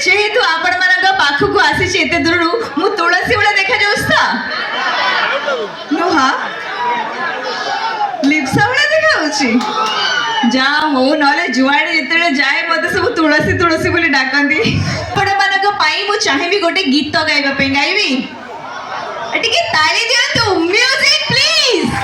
जेहेतु आपण मानक पाखक आसी एते दूर मु तुलसी वाला देखा जाउस त नुहा लिप्सा वाला देखा होची जा हो नले जुआड़े जिते जाए मत सब तुलसी तुलसी बोली डाकंती आपण मानक पाई मु चाहेबी गोटे गीत गाइबा पे गाइबी टिके ताली दियंतु music please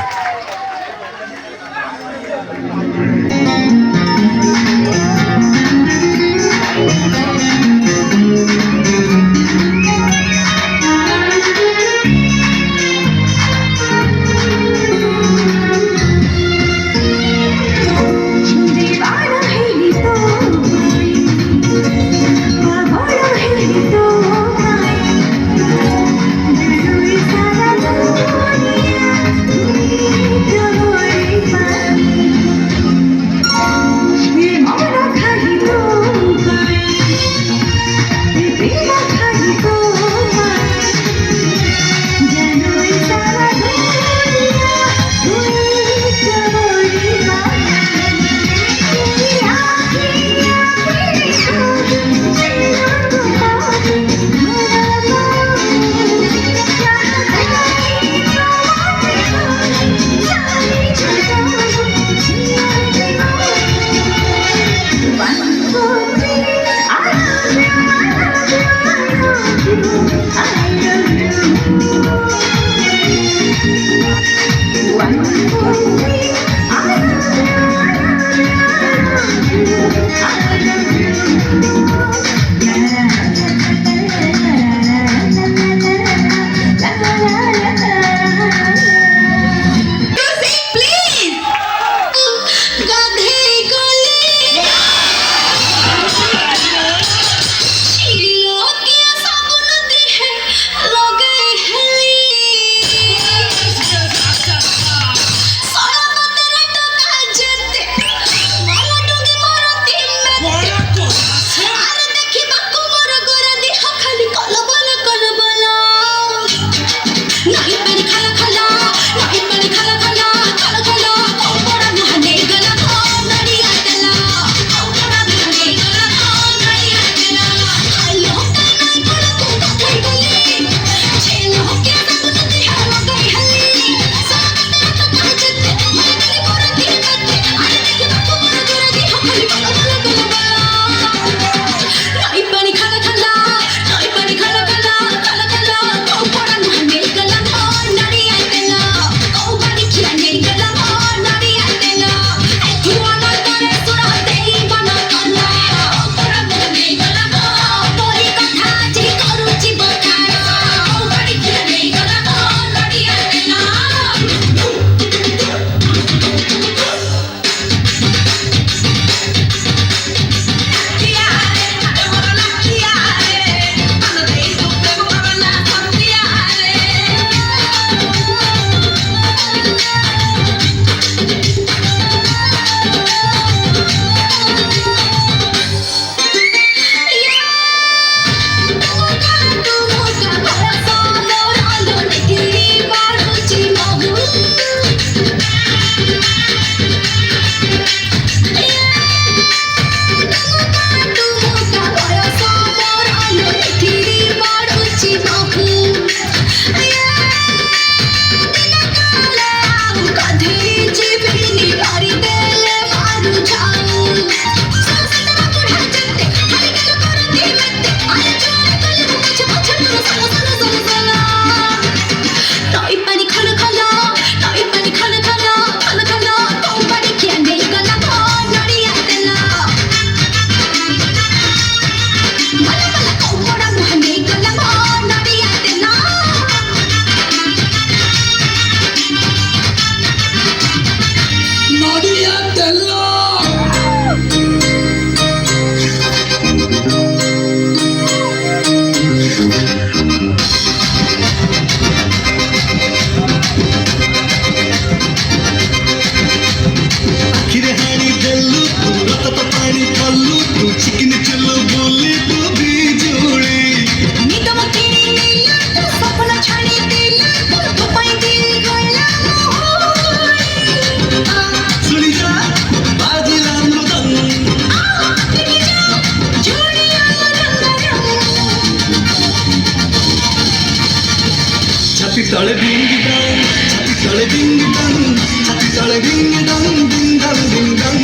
tole ding dong, chati tole ding dong, chati tole ding dong, ding dong, ding dong.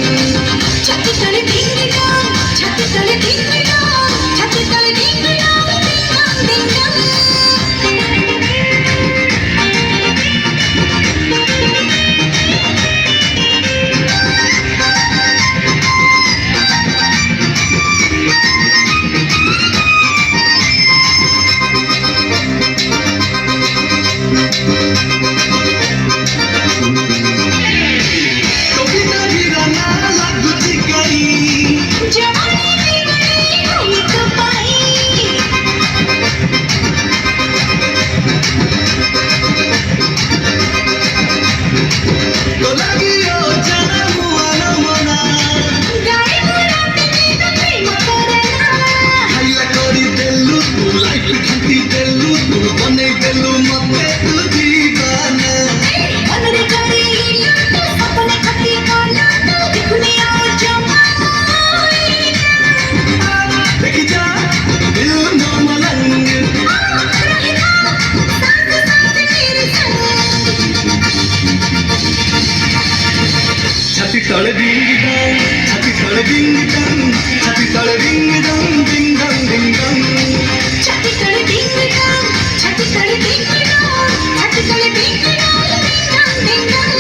Chati tole ding dong, chati tole ding dong, chati tole ding dong, ding dong, ding dong. Tole ding dong, chati tole ding dong, chati tole ding dong, ding dong, ding dong. Chati tole ding dong, chati tole ding dong, chati tole ding dong, ding dong, ding dong.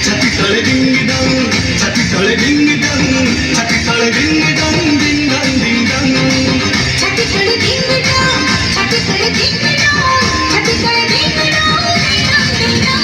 Chati tole ding dong, chati tole ding dong, chati tole ding dong, ding dong, ding dong. Chati tole ding dong, chati tole ding dong, chati tole ding dong, ding dong, ding dong.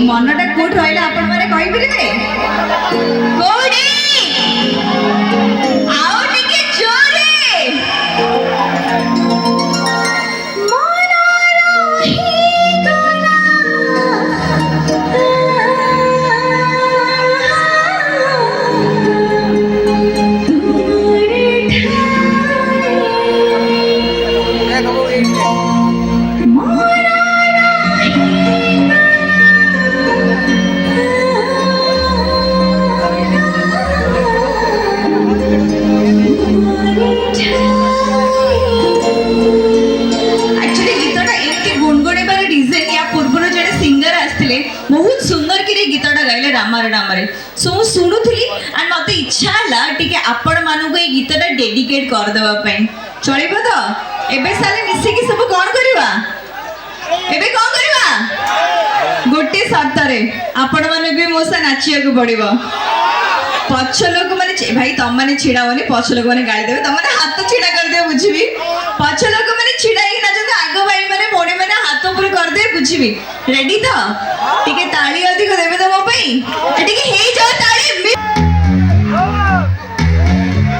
मनटा कोट रहा आपण मैंने कही पारे कोडी आओ टिके जोरे मन रही गला बहुत सुंदर कि गीतटा गाइले रामारे रामारे सो मु सुनुथली एंड मते इच्छा हला टिके आपण मानु को ए गीतटा डेडिकेट कर देबा पई चलिबो तो एबे साले मिसी के सब कोन करबा एबे कोन करबा गोटे शर्त रे आपण मानु भी मोसा नाचिया को पड़िबो पछ लोक माने भाई तुम माने छिड़ाओनी पछ लोक माने गाली देबे तुम माने हाथ छिड़ा कर दे बुझिबी पछ लोक माने छिड़ाई ना जंदा आगो भाई माने मोने माने हाथ ऊपर कर दे बुझिबी रेडी तो टिके ताली अधिक देबे तो मो पई टिके हे जा ताली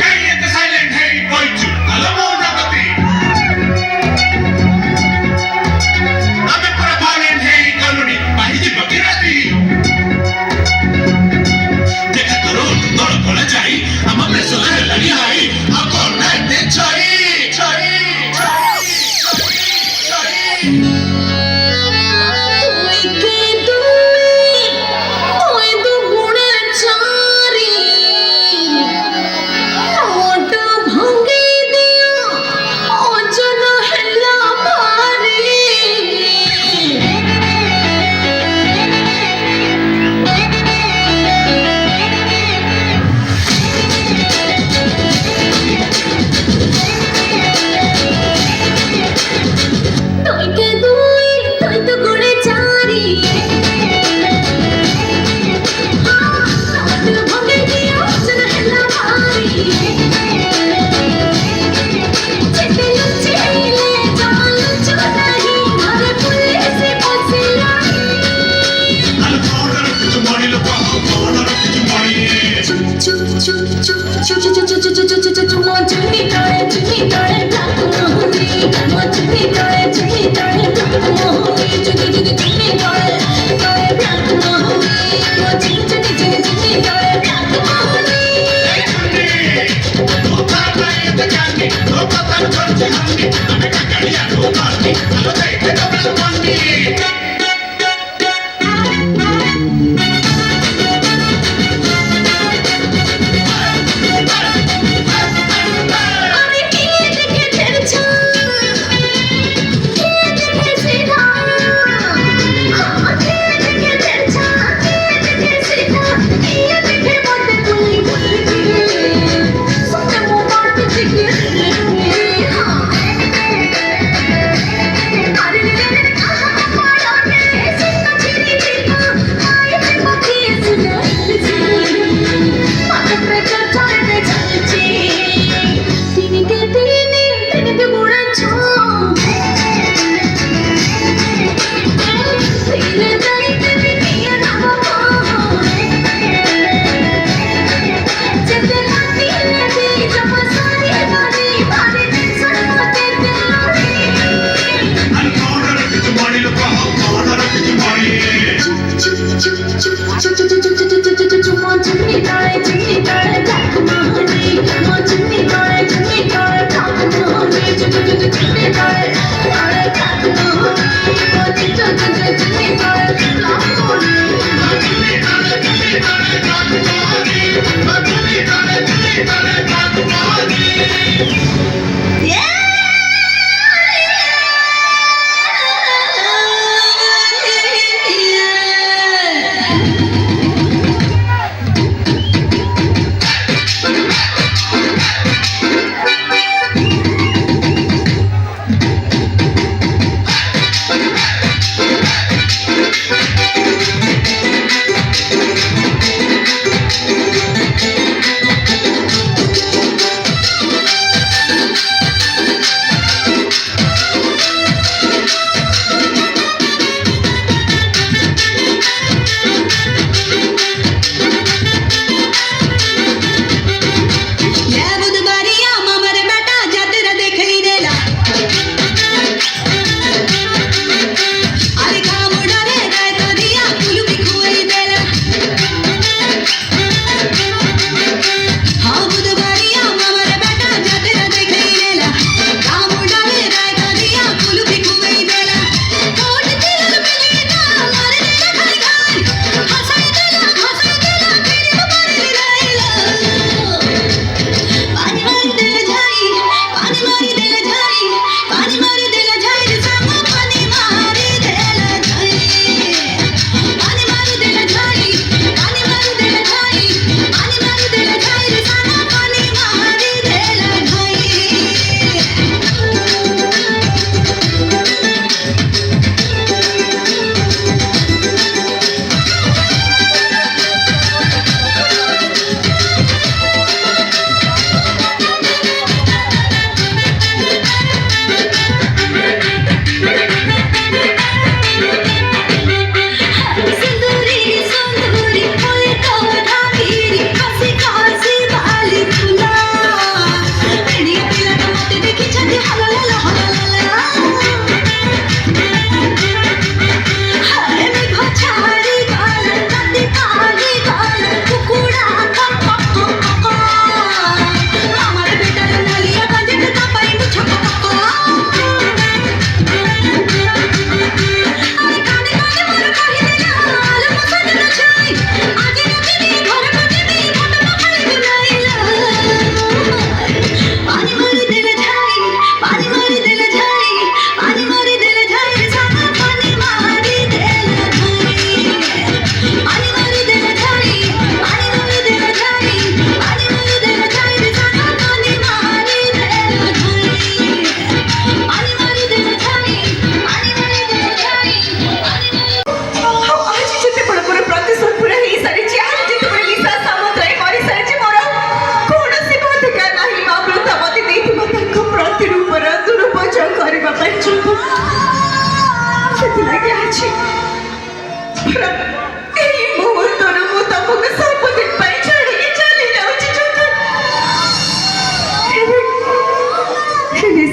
काई एते साइलेंट है कोइछु अलमो नगती आमे पूरा वायलेंट है कॉलोनी पाहिजे बकिराती देखा करो तोड़ कोला जाई हम अपने सोले लगी आई आ कौन ना दे छई छई ओए दो गुण चार चांदी तो पतन चढ़ हंडी हमें ककड़िया को मारती चलो देखे डबल मंडी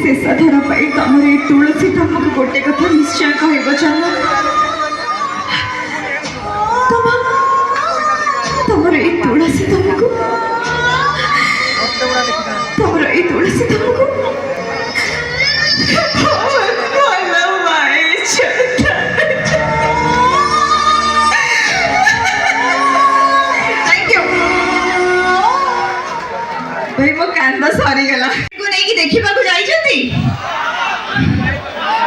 ଶେଷଥର ପାଇଁ ତମର ଏଇ ତୁଳସୀ ତମକୁ ଗୋଟେ କଥା ନିଶ୍ଚୟ କହିବ ଚାଲ। ତମର ଏଇ ତୁଳସୀ ତମକୁ ତମର ଏଇ ତୁଳସୀ ତମକୁ ଭଲ ପାଇଛନ୍ତି। ଭାଇ ମୋ କାନ୍ଦ ସରିଗଲା। ନେଇକି ଦେଖିବାକୁ ଯାଇଛନ୍ତି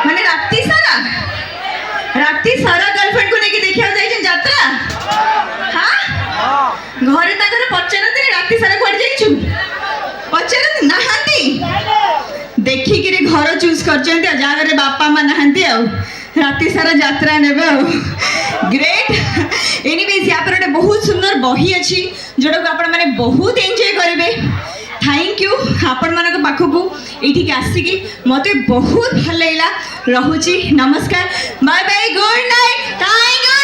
ମାନେ ରାତି ସାରା ଗାର୍ଲଫ୍ରେଣ୍ଡକୁ ନେଇକି ଦେଖିବାକୁ ଯାଇଛନ୍ତି ଯାତ୍ରା। ହଁ ଘରେ ତାଙ୍କର ପଚାରନ୍ତିନି ରାତି ସାରା କୁଆଡେ ଯାଇଛୁ, ପଚାରନ୍ତି ନାହାନ୍ତି, ଦେଖିକିରି ଘର ଚୁଜ୍ କରିଛନ୍ତି ଆଉ ଯାହା ଘରେ ବାପା ମା ନାହାନ୍ତି ଆଉ ରାତି ସାରା ଯାତ୍ରା ନେବେ ଆଉ। ଗ୍ରେଟ୍। ଏନିୱେଜ୍ ୟା ପରେ ଗୋଟେ ବହୁତ ସୁନ୍ଦର ବହି ଅଛି ଯୋଉଟାକୁ ଆପଣମାନେ ବହୁତ ଏନ୍ଜୟ କରିବେ। थैंक यू आपण मान पाखक ये आसिकी मत बहुत भल लगा। रहुची नमस्कार bye bye good night thank you.